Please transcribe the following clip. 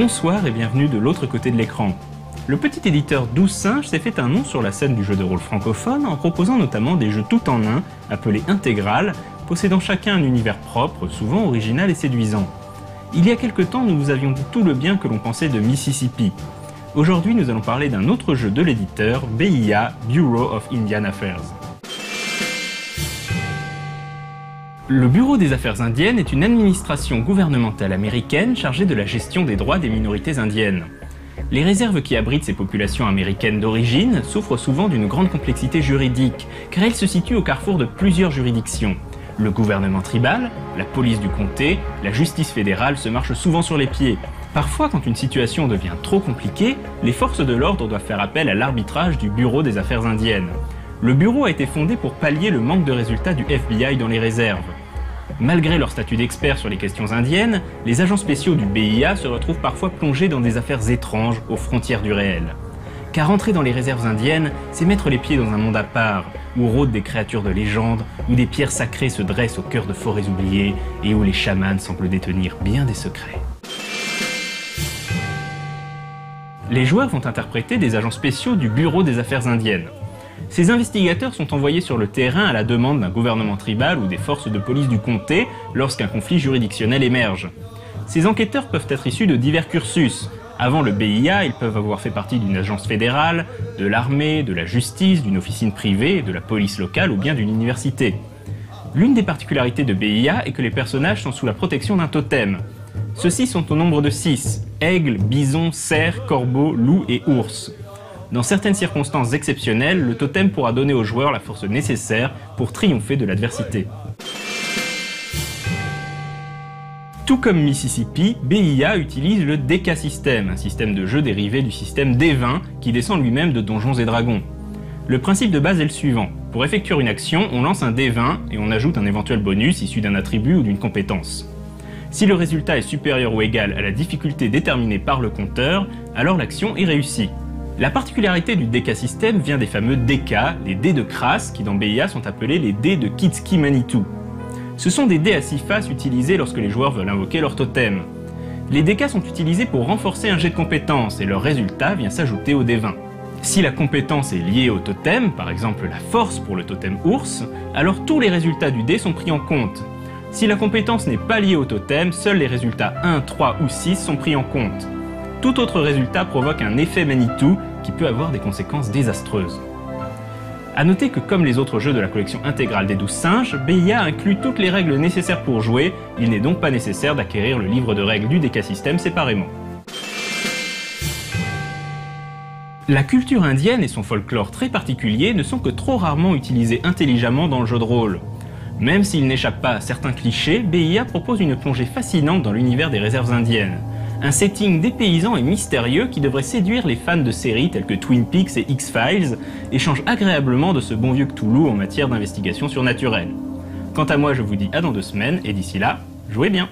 Bonsoir et bienvenue de l'autre côté de l'écran. Le petit éditeur 12 Singes s'est fait un nom sur la scène du jeu de rôle francophone en proposant notamment des jeux tout en un, appelés intégrales, possédant chacun un univers propre, souvent original et séduisant. Il y a quelque temps, nous vous avions dit tout le bien que l'on pensait de Mississippi. Aujourd'hui, nous allons parler d'un autre jeu de l'éditeur, BIA, Bureau of Indian Affairs. Le Bureau des Affaires indiennes est une administration gouvernementale américaine chargée de la gestion des droits des minorités indiennes. Les réserves qui abritent ces populations américaines d'origine souffrent souvent d'une grande complexité juridique, car elles se situent au carrefour de plusieurs juridictions. Le gouvernement tribal, la police du comté, la justice fédérale se marchent souvent sur les pieds. Parfois, quand une situation devient trop compliquée, les forces de l'ordre doivent faire appel à l'arbitrage du Bureau des Affaires indiennes. Le bureau a été fondé pour pallier le manque de résultats du FBI dans les réserves. Malgré leur statut d'experts sur les questions indiennes, les agents spéciaux du BIA se retrouvent parfois plongés dans des affaires étranges aux frontières du réel. Car entrer dans les réserves indiennes, c'est mettre les pieds dans un monde à part, où rôdent des créatures de légende, où des pierres sacrées se dressent au cœur de forêts oubliées, et où les chamans semblent détenir bien des secrets. Les joueurs vont interpréter des agents spéciaux du Bureau des Affaires indiennes. Ces investigateurs sont envoyés sur le terrain à la demande d'un gouvernement tribal ou des forces de police du comté lorsqu'un conflit juridictionnel émerge. Ces enquêteurs peuvent être issus de divers cursus. Avant le BIA, ils peuvent avoir fait partie d'une agence fédérale, de l'armée, de la justice, d'une officine privée, de la police locale ou bien d'une université. L'une des particularités de BIA est que les personnages sont sous la protection d'un totem. Ceux-ci sont au nombre de 6, aigle, bison, cerf, corbeau, loup et ours. Dans certaines circonstances exceptionnelles, le totem pourra donner aux joueurs la force nécessaire pour triompher de l'adversité. Tout comme Mississippi, BIA utilise le DK System, un système de jeu dérivé du système D20 qui descend lui-même de Donjons et Dragons. Le principe de base est le suivant. Pour effectuer une action, on lance un D20 et on ajoute un éventuel bonus issu d'un attribut ou d'une compétence. Si le résultat est supérieur ou égal à la difficulté déterminée par le compteur, alors l'action est réussie. La particularité du DK System vient des fameux DK, les dés de crasse, qui dans BIA sont appelés les dés de Kitski Manitou. Ce sont des dés à 6 faces utilisés lorsque les joueurs veulent invoquer leur totem. Les DK sont utilisés pour renforcer un jet de compétence et leur résultat vient s'ajouter au D20. Si la compétence est liée au totem, par exemple la force pour le totem ours, alors tous les résultats du dé sont pris en compte. Si la compétence n'est pas liée au totem, seuls les résultats 1, 3 ou 6 sont pris en compte. Tout autre résultat provoque un effet Manitou qui peut avoir des conséquences désastreuses. A noter que comme les autres jeux de la collection intégrale des 12 Singes, BIA inclut toutes les règles nécessaires pour jouer, il n'est donc pas nécessaire d'acquérir le livre de règles du DK System séparément. La culture indienne et son folklore très particulier ne sont que trop rarement utilisés intelligemment dans le jeu de rôle. Même s'il n'échappe pas à certains clichés, BIA propose une plongée fascinante dans l'univers des réserves indiennes. Un setting dépaysant et mystérieux qui devrait séduire les fans de séries telles que Twin Peaks et X-Files et change agréablement de ce bon vieux Cthulhu en matière d'investigation surnaturelle. Quant à moi, je vous dis à dans 2 semaines et d'ici là, jouez bien!